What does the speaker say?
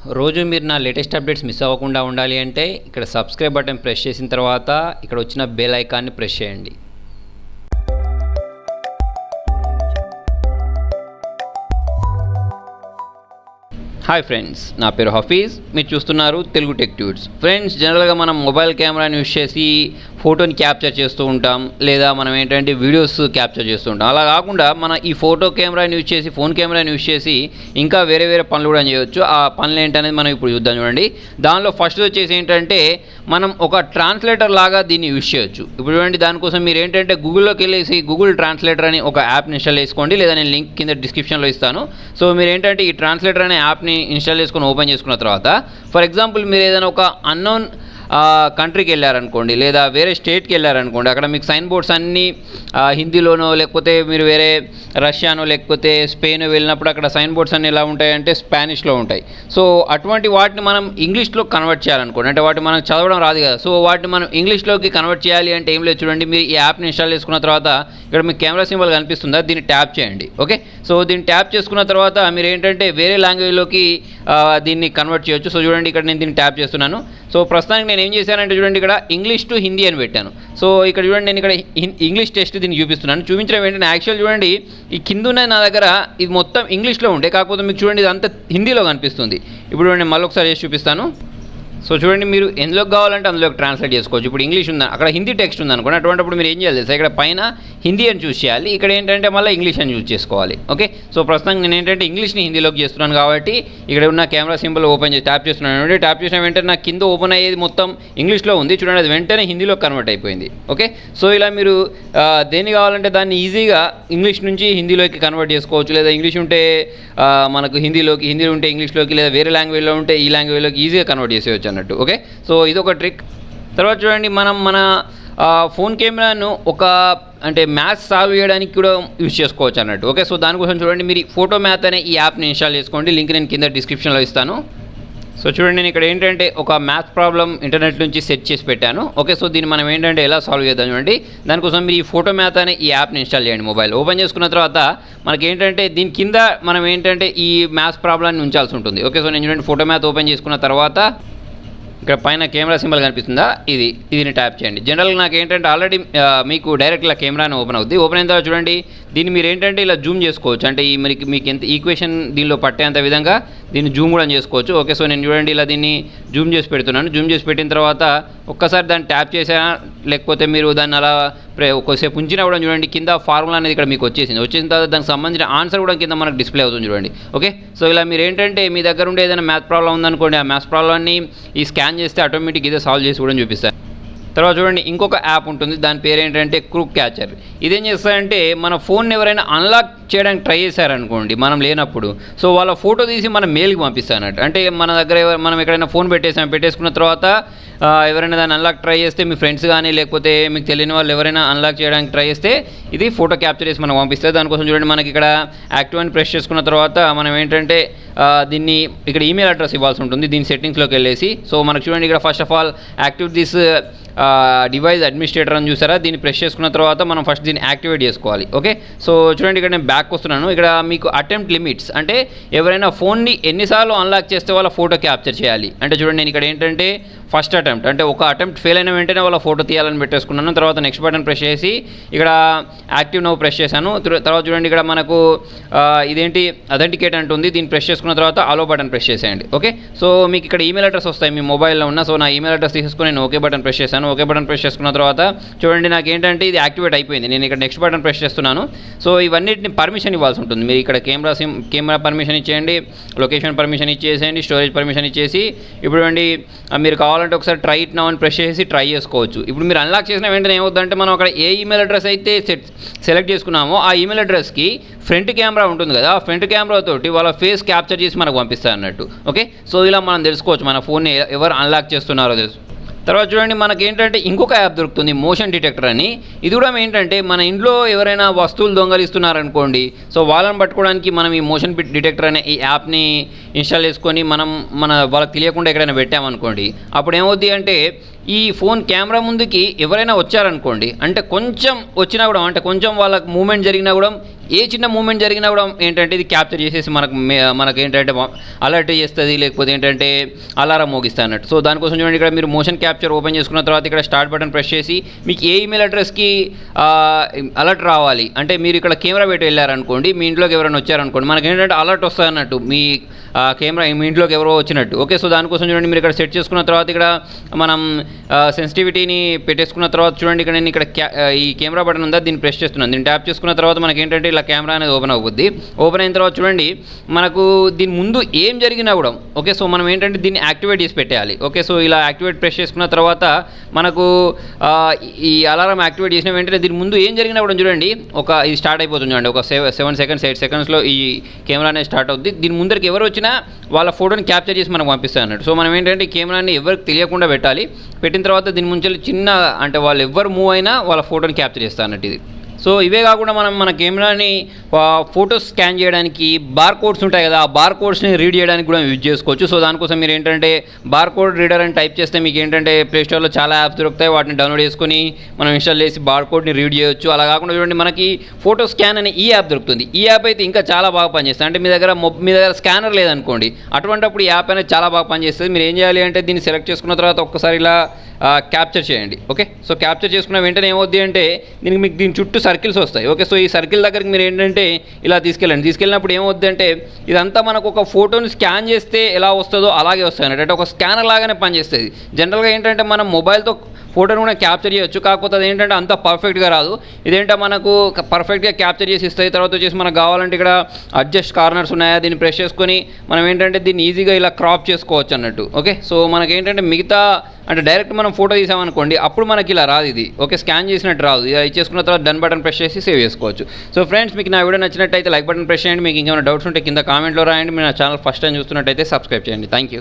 రోజు మీరు నా లేటెస్ట్ అప్డేట్స్ మిస్ అవ్వకుండా ఉండాలి అంటే ఇక్కడ సబ్స్క్రైబ్ బటన్ ప్రెస్ చేసిన తర్వాత ఇక్కడ వచ్చిన బెల్ ఐకాన్ని ప్రెస్ చేయండి. హాయ్ ఫ్రెండ్స్, నా పేరు హఫీజ్. మీరు చూస్తున్నారు తెలుగు టెక్ ట్యూట్స్. ఫ్రెండ్స్, జనరల్గా మనం మొబైల్ కెమెరాని యూజ్ చేసి ఫోటోని క్యాప్చర్ చేస్తూ ఉంటాం, లేదా మనం ఏంటంటే వీడియోస్ క్యాప్చర్ చేస్తూ ఉంటాం. అలా కాకుండా మన ఈ ఫోటో కెమెరాని యూజ్ చేసి, ఫోన్ కెమెరాని యూజ్ చేసి ఇంకా వేరే పనులు కూడా చేయవచ్చు. ఆ పనులు ఏంటనేది మనం ఇప్పుడు చూద్దాం. చూడండి, దానిలో ఫస్ట్ వచ్చేసి ఏంటంటే మనం ఒక ట్రాన్స్లేటర్ లాగా దీన్ని యూజ్ చేయొచ్చు. ఇప్పుడు చూడండి, దానికోసం మీరు ఏంటంటే గూగుల్లోకి వెళ్ళేసి గూగుల్ ట్రాన్స్లేటర్ అని ఒక యాప్ని ఇన్స్టాల్ చేసుకోండి, లేదా నేను లింక్ కింద డిస్క్రిప్షన్లో ఇస్తాను. సో మీరు ఏంటంటే ఈ ట్రాన్స్లేటర్ అనే యాప్ని ఇన్స్టాల్ చేసుకొని ఓపెన్ చేసుకున్న తర్వాత, ఫర్ ఎగ్జాంపుల్ మీరు ఏదైనా ఒక అన్నోన్ కంట్రీకి వెళ్ళారనుకోండి, లేదా వేరే స్టేట్కి వెళ్ళారనుకోండి, అక్కడ మీకు సైన్ బోర్డ్స్ అన్నీ హిందీలోనో, లేకపోతే మీరు వేరే రష్యానో లేకపోతే స్పెయిన్ వెళ్ళినప్పుడు అక్కడ సైన్ బోర్డ్స్ అన్నీ ఎలా ఉంటాయంటే స్పానిష్లో ఉంటాయి. సో అటువంటి వాటిని మనం ఇంగ్లీష్లో కన్వర్ట్ చేయాలనుకోండి, అంటే వాటిని మనం చదవడం రాదు కదా, సో వాటిని మనం ఇంగ్లీష్లోకి కన్వర్ట్ చేయాలి అంటే ఏం లేదు. చూడండి, మీరు ఈ యాప్ని ఇన్స్టాల్ చేసుకున్న తర్వాత ఇక్కడ మీకు కెమెరా సింబల్ కనిపిస్తుందా, దీన్ని ట్యాప్ చేయండి. ఓకే, సో దీన్ని ట్యాప్ చేసుకున్న తర్వాత మీరు ఏంటంటే వేరే లాంగ్వేజ్లోకి దీన్ని కన్వర్ట్ చేయొచ్చు. సో చూడండి, ఇక్కడ నేను దీన్ని ట్యాప్ చేస్తున్నాను. సో ప్రస్తుతానికి నేను ఏం చేశానంటే చూడండి, ఇక్కడ ఇంగ్లీష్ టు హిందీ అని పెట్టాను. సో ఇక్కడ చూడండి, నేను ఇక్కడ ఇంగ్లీష్ టెస్ట్ దీన్ని చూపిస్తున్నాను. చూపించడం ఏంటంటే యాక్చువల్ చూడండి, ఈ కింద ఉన్న నా దగ్గర ఇది మొత్తం ఇంగ్లీష్లో ఉండే, కాకపోతే మీకు చూడండి ఇది అంతా హిందీలో కనిపిస్తుంది. ఇప్పుడు నేను మళ్ళీ ఒకసారి చేసి చూపిస్తాను. సో చూడండి, మీరు ఎందులోకి కావాలంటే అందులోకి ట్రాన్స్లేట్ చేసుకోవచ్చు. ఇప్పుడు ఇంగ్లీష్ ఉంది, అక్కడ హిందీ టెక్స్ట్ ఉంది అనుకోండి, అటువంటిప్పుడు మీరు ఏం చేయాలి తెలుసా, ఇక్కడ పైన హిందీ అని చూస్ చేయాలి, ఇక్కడ ఏంటంటే మళ్ళీ ఇంగ్లీష్ అని యూజ్ చేసుకోవాలి. ఓకే, సో ప్రస్తుతం నేను ఏంటంటే ఇంగ్లీష్ని హిందీలోకి చేస్తున్నాను కాబట్టి ఇక్కడ ఉన్న కెమెరా సింబల్ ఓపెన్ చేసి ట్యాప్ చేస్తున్నాను. ట్యాప్ చేసిన వెంటనే నాకు కింద ఓపెన్ అయ్యేది మొత్తం ఇంగ్లీష్లో ఉంది. చూడండి, అది వెంటనే హిందీలో కన్వర్ట్ అయిపోయింది. ఓకే, సో ఇలా మీరు దేన్ని కావాలంటే దాన్ని ఈజీగా ఇంగ్లీష్ నుంచి హిందీలోకి కన్వర్ట్ చేసుకోవచ్చు, లేదా ఇంగ్లీష్ ఉంటే మనకు హిందీలోకి, హిందీ ఉంటే ఇంగ్లీష్లోకి, లేదా వేరే లాంగ్వేజ్లో ఉంటే ఈ లాంగ్వేజ్లోకి ఈజీగా కన్వర్ట్ చేసేయచ్చు అన్నట్టు. ఓకే, సో ఇదొక ట్రిక్. తర్వాత చూడండి, మనం మన ఫోన్ కెమెరాను ఒక అంటే మ్యాథ్స్ సాల్వ్ చేయడానికి కూడా యూజ్ చేసుకోవచ్చు అన్నట్టు. ఓకే, సో దానికోసం చూడండి, మీరు ఫోటో మ్యాథ్ అనే ఈ యాప్ని ఇన్స్టాల్ చేసుకోండి. లింక్ నేను కింద డిస్క్రిప్షన్లో ఇస్తాను. సో చూడండి, నేను ఇక్కడ ఏంటంటే ఒక మ్యాథ్స్ ప్రాబ్లం ఇంటర్నెట్ నుంచి సెర్చ్ చేసి పెట్టాను. ఓకే, సో దీన్ని మనం ఏంటంటే ఎలా సాల్వ్ చేద్దాం చూడండి. దానికోసం మీరు ఈ ఫోటో మ్యాథ్ అనే ఈ యాప్ని ఇన్స్టాల్ చేయండి. మొబైల్ ఓపెన్ చేసుకున్న తర్వాత మనకి ఏంటంటే దీని కింద మనం ఏంటంటే ఈ మ్యాథ్స్ ప్రాబ్లమ్ని ఉంచాల్సి ఉంటుంది. ఓకే, సో నేను చూడండి ఫోటో మ్యాథ్ ఓపెన్ చేసుకున్న తర్వాత ఇక్కడ పైన కెమెరా సింబల్ కనిపిస్తుందా, దీన్ని ట్యాప్ చేయండి. జనరల్గా నాకు ఏంటంటే ఆల్రెడీ మీకు డైరెక్ట్ ఇలా కెమెరాని ఓపెన్ అవుద్ది. ఓపెన్ అయిన తర్వాత చూడండి, దీన్ని మీరు ఏంటంటే ఇలా జూమ్ చేసుకోవచ్చు, అంటే ఈ మీకు ఎంత ఈక్వేషన్ దీనిలో పట్టేంత విధంగా దీన్ని జూమ్ కూడా చేసుకోవచ్చు. ఓకే, సో నేను చూడండి ఇలా దీన్ని జూమ్ చేసి పెడుతున్నాను. జూమ్ చేసి పెట్టిన తర్వాత ఒక్కసారి దాన్ని ట్యాప్ చేసినా, లేకపోతే మీరు దాన్ని అలా కొద్దిసేపు ఉంచినా కూడా చూడండి కింద ఫార్ములా అనేది ఇక్కడ మీకు వచ్చేసింది. వచ్చిన తర్వాత దానికి సంబంధించిన ఆన్సర్ కూడా కింద మనకు డిస్ప్లే అవుతుంది చూడండి. ఓకే, సో ఇలా మీరు ఏంటంటే మీ దగ్గర ఉండే ఏదైనా మ్యాథ్ ప్రాబ్లం ఉందనుకోండి, ఆ మ్యాథ్స్ ప్రాబ్లమ్ని ఈ స్కాన్ చేస్తే ఆటోమేటిక్ ఇదే సాల్వ్ చేసి కూడా చూపిస్తారు. తర్వాత చూడండి, ఇంకొక యాప్ ఉంటుంది, దాని పేరు ఏంటంటే క్రూక్ క్యాచర్. ఇదేం చేస్తారంటే మన ఫోన్ని ఎవరైనా అన్లాక్ చేయడానికి ట్రై చేశారనుకోండి మనం లేనప్పుడు, సో వాళ్ళ ఫోటో తీసి మన మెయిల్కి పంపిస్తానట్టు. అంటే మన దగ్గర మనం ఎక్కడైనా ఫోన్ పెట్టేసుకున్న తర్వాత ఎవరైనా దాన్ని అన్లాక్ ట్రై చేస్తే, మీ ఫ్రెండ్స్ కానీ లేకపోతే మీకు తెలియని వాళ్ళు ఎవరైనా అన్లాక్ చేయడానికి ట్రై చేస్తే ఇది ఫోటో క్యాప్చర్ చేసి మనకు పంపిస్తుంది. దానికోసం చూడండి, మనకి ఇక్కడ యాక్టివ్ అని ప్రెస్ చేసుకున్న తర్వాత మనం ఏంటంటే దీన్ని ఇక్కడ ఈమెయిల్ అడ్రస్ ఇవ్వాల్సి ఉంటుంది. దీని సెట్టింగ్స్లోకి వెళ్ళేసి, సో మనకు చూడండి ఇక్కడ first of all active this device administrator అని చూసారా, దీన్ని ప్రెస్ చేసుకున్న తర్వాత మనం ఫస్ట్ దీన్ని యాక్టివేట్ చేసుకోవాలి. ఓకే, సో చూడండి ఇక్కడ నేను బ్యాక్ వస్తున్నాను. ఇక్కడ మీకు అటెంప్ట్ లిమిట్స్, అంటే ఎవరైనా ఫోన్ని ఎన్నిసార్లు అన్లాక్ చేస్తే వాళ్ళ ఫోటో క్యాప్చర్ చేయాలి అంటే చూడండి, నేను ఇక్కడ ఏంటంటే ఫస్ట్ అటెంప్ట్, అంటే ఒక అటెంప్ట్ ఫెయిల్ అయిన వెంటనే వాళ్ళ ఫోటో తీయాలని పెట్టేసుకున్నాను. తర్వాత నెక్స్ట్ బటన్ ప్రెస్ చేసి ఇక్కడ యాక్టివ్ నౌ ప్రెస్ చేశాను. తర్వాత చూడండి, ఇక్కడ మనకు ఇదేంటి అథెంటికేట్ అంటుంది, దీన్ని ప్రెస్ చేసుకున్న తర్వాత అలో బటన్ ప్రెస్ చేసేయండి. ఓకే, సో మీకు ఇక్కడ ఈమెయిల్ అడ్రస్ వస్తాయి మీ మొబైల్లో ఉన్న. సో నా ఈమెయిల్ అడ్రస్ తీసుకొని నేను ఓకే బటన్ ప్రెస్ చేశాను. ఓకే బటన్ ప్రెస్ చేసుకున్న తర్వాత చూడండి, నాకు ఏంటంటే ఇది యాక్టివేట్ అయిపోయింది. నేను ఇక్కడ నెక్స్ట్ బటన్ ప్రెస్ చేస్తున్నాను. సో ఇవన్నిటిని పర్మిషన్ ఇవ్వాల్సి ఉంటుంది. మీరు ఇక్కడ కెమెరా పర్మిషన్ ఇచ్చేయండి, లొకేషన్ పర్మిషన్ ఇచ్చేసేయండి, స్టోరేజ్ పర్మిషన్ ఇచ్చేసి, ఇప్పుడు అండి మీరు కావాలంటే ఒకసారి ట్రై ఇట్ నౌ అని ప్రెస్ చేసి ట్రై చేసుకోవచ్చు. ఇప్పుడు మీరు అన్లాక్ చేసిన వెంటనే ఏమవుతుందంటే మనం అక్కడ ఏ ఈమెయిల్ అడ్రస్ అయితే సెలెక్ట్ చేసుకున్నామో ఆ ఈమెయిల్ అడ్రస్కి ఫ్రంట్ కెమెరా ఉంటుంది కదా, ఆ ఫ్రంట్ కెమెరా తోటి వాళ్ళ ఫేస్ క్యాప్చర్ చేసి మనకు పంపిస్తారు అన్నట్టు. ఓకే, సో ఇలా మనం తెలుసుకోవచ్చు మన ఫోన్ని ఎవరు అన్లాక్ చేస్తున్నారో తెలుసు. తర్వాత చూడండి, మనకి ఏంటంటే ఇంకొక యాప్ దొరుకుతుంది, మోషన్ డిటెక్టర్ అని. ఇది కూడా ఏంటంటే మన ఇంట్లో ఎవరైనా వస్తువులు దొంగలిస్తున్నారనుకోండి, సో వాళ్ళని పట్టుకోవడానికి మనం ఈ మోషన్ డిటెక్టర్ అనే ఈ యాప్ని ఇన్స్టాల్ చేసుకొని వాళ్ళకి తెలియకుండా ఎక్కడైనా పెట్టామనుకోండి, అప్పుడు ఏమవుద్ది అంటే ఈ ఫోన్ కెమెరా ముందుకి ఎవరైనా వచ్చారనుకోండి, అంటే కొంచెం వచ్చినా కూడా, అంటే కొంచెం వాళ్ళకి మూమెంట్ జరిగినా కూడా, ఏ చిన్న మూమెంట్ జరిగినా కూడా ఏంటంటే ఇది క్యాప్చర్ చేసేసి మనకు ఏంటంటే అలర్ట్ చేస్తుంది, లేకపోతే ఏంటంటే అలారం మోగిస్తుంది అన్నట్టు. సో దానికోసం చూడండి, ఇక్కడ మీరు మోషన్ క్యాప్చర్ ఓపెన్ చేసుకున్న తర్వాత ఇక్కడ స్టార్ట్ బటన్ ప్రెస్ చేసి మీకు ఏ ఈమెయిల్ అడ్రస్కి అలర్ట్ రావాలి అంటే మీరు ఇక్కడ కెమెరా పెట్టి వెళ్ళారనుకోండి, మీ ఇంట్లోకి ఎవరైనా వచ్చారనుకోండి, మనకి ఏంటంటే అలర్ట్ వస్తుంది అన్నట్టు మీ కెమెరా మీ ఇంట్లోకి ఎవరో వచ్చినట్టు. ఓకే, సో దానికోసం చూడండి, మీరు ఇక్కడ సెట్ చేసుకున్న తర్వాత ఇక్కడ మనం సెన్సిటివిటీని పెట్టేసుకున్న తర్వాత చూడండి, ఇక్కడ నేను ఇక్కడ ఈ కెమెరా బటన్ ఉందా, దీన్ని ప్రెస్ చేస్తున్నాను. దీన్ని ట్యాప్ చేసుకున్న తర్వాత మనకి ఏంటంటే ఇలా కెమెరా అనేది ఓపెన్ అవుతుంది. ఓపెన్ అయిన తర్వాత చూడండి, మనకు దీని ముందు ఏం జరిగినా కూడా ఓకే, సో మనం ఏంటంటే దీన్ని యాక్టివేట్ చేసి పెట్టేయాలి. ఓకే, సో ఇలా యాక్టివేట్ ప్రెస్ చేసుకున్న తర్వాత మనకు ఈ అలారం యాక్టివేట్ చేసిన వెంటనే దీని ముందు ఏం జరిగినా కూడా చూడండి, ఇది స్టార్ట్ అయిపోతుంది. చూడండి, ఒక 7 సెకండ్స్ 8 సెకండ్స్లో ఈ కెమెరా అనేది స్టార్ట్ అవుతుంది. దీని ముందరికి ఎవరు వచ్చినా వాళ్ళ ఫోటోని క్యాప్చర్ చేసి మనకు పంపిస్తారు అన్నట్టు. సో మనం ఏంటంటే ఈ కెమెరాని ఎవరికి తెలియకుండా పెట్టాలి. పెట్టిన తర్వాత దీని ముందు చిన్న అంటే వాళ్ళు ఎవరు మూవ్ అయినా వాళ్ళ ఫోటోని క్యాప్చర్ చేస్తారు అన్నట్టు ఇది. సో ఇవే కాకుండా మనం మన కెమెరాని ఫోటోస్ స్కాన్ చేయడానికి బార్ కోడ్స్ ఉంటాయి కదా, ఆ బార్ కోడ్స్ని రీడ్ చేయడానికి కూడా యూజ్ చేసుకోవచ్చు. సో దానికోసం మీరు ఏంటంటే బార్ కోడ్ రీడర్ అని టైప్ చేస్తే మీకు ఏంటంటే ప్లేస్టోర్లో చాలా యాప్స్ దొరుకుతాయి, వాటిని డౌన్లోడ్ చేసుకొని మనం ఇన్స్టాల్ చేసి బార్ కోడ్ని రీడ్ చేయొచ్చు. అలా కాకుండా చూడండి, మనకి ఫోటో స్కాన్ అనే ఈ యాప్ దొరుకుతుంది. ఈ యాప్ అయితే ఇంకా చాలా బాగా పనిచేస్తుంది. అంటే మీ దగ్గర స్కానర్ లేదనుకోండి, అటువంటిప్పుడు ఈ యాప్ అనేది చాలా బాగా పనిచేస్తుంది. మీరు ఏం చేయాలి అంటే దీన్ని సెలెక్ట్ చేసుకున్న తర్వాత ఒక్కసారి ఇలా క్యాప్చర్ చేయండి. ఓకే, సో క్యాప్చర్ చేసుకున్న వెంటనే ఏమవుద్ది అంటే మీకు దీని చుట్టూ సర్కిల్స్ వస్తాయి. ఓకే, సో ఈ సర్కిల్ దగ్గరికి మీరు ఏంటంటే ఇలా తీసుకెళ్ళినప్పుడు ఏమవుద్ది అంటే ఇదంతా మనకు ఒక ఫోటోని స్కాన్ చేస్తే ఎలా వస్తుందో అలాగే వస్తుంది అన్నట్టు. అంటే ఒక స్కానర్ లాగానే పనిచేస్తుంది. జనరల్గా ఏంటంటే మనం మొబైల్తో ఫోటోని కూడా క్యాప్చర్ చేయొచ్చు, కాకపోతే అది ఏంటంటే అంత పర్ఫెక్ట్గా రాదు. ఇదేంటో మనకు పర్ఫెక్ట్గా క్యాప్చర్ చేసి ఇస్తాయి. తర్వాత వచ్చేసి మనకు కావాలంటే ఇక్కడ అడ్జస్ట్ కార్నర్స్ ఉన్నాయా, దీన్ని ప్రెస్ చేసుకొని మనం ఏంటంటే దీన్ని ఈజీగా ఇలా క్రాప్ చేసుకోవచ్చు అన్నట్టు. ఓకే, సో మనకి ఏంటంటే మిగతా అంటే డైరెక్ట్ మనం ఫోటో తీసామనుకోండి, అప్పుడు మనకి ఇలా రాదు ఇది. ఓకే, స్కాన్ చేసినట్టు రాదు. ఇలా ఇచ్చేసుకున్న తర్వాత డన్ బటన్ ప్రెస్ చేసి సేవ్ చేసుకోవచ్చు. సో ఫ్రెండ్స్, మీకు నా వీడియో నచ్చినట్టయితే లైక్ బటన్ ప్రెస్ చేయండి. మీకు ఇంకేమైనా డౌట్స్ ఉంటే కింద కామెంట్లో రాయండి. మీరు నా ఛానల్ ఫస్ట్ టైం చూస్తున్నట్టయితే సబ్స్క్రైబ్ చేయండి. Thank you.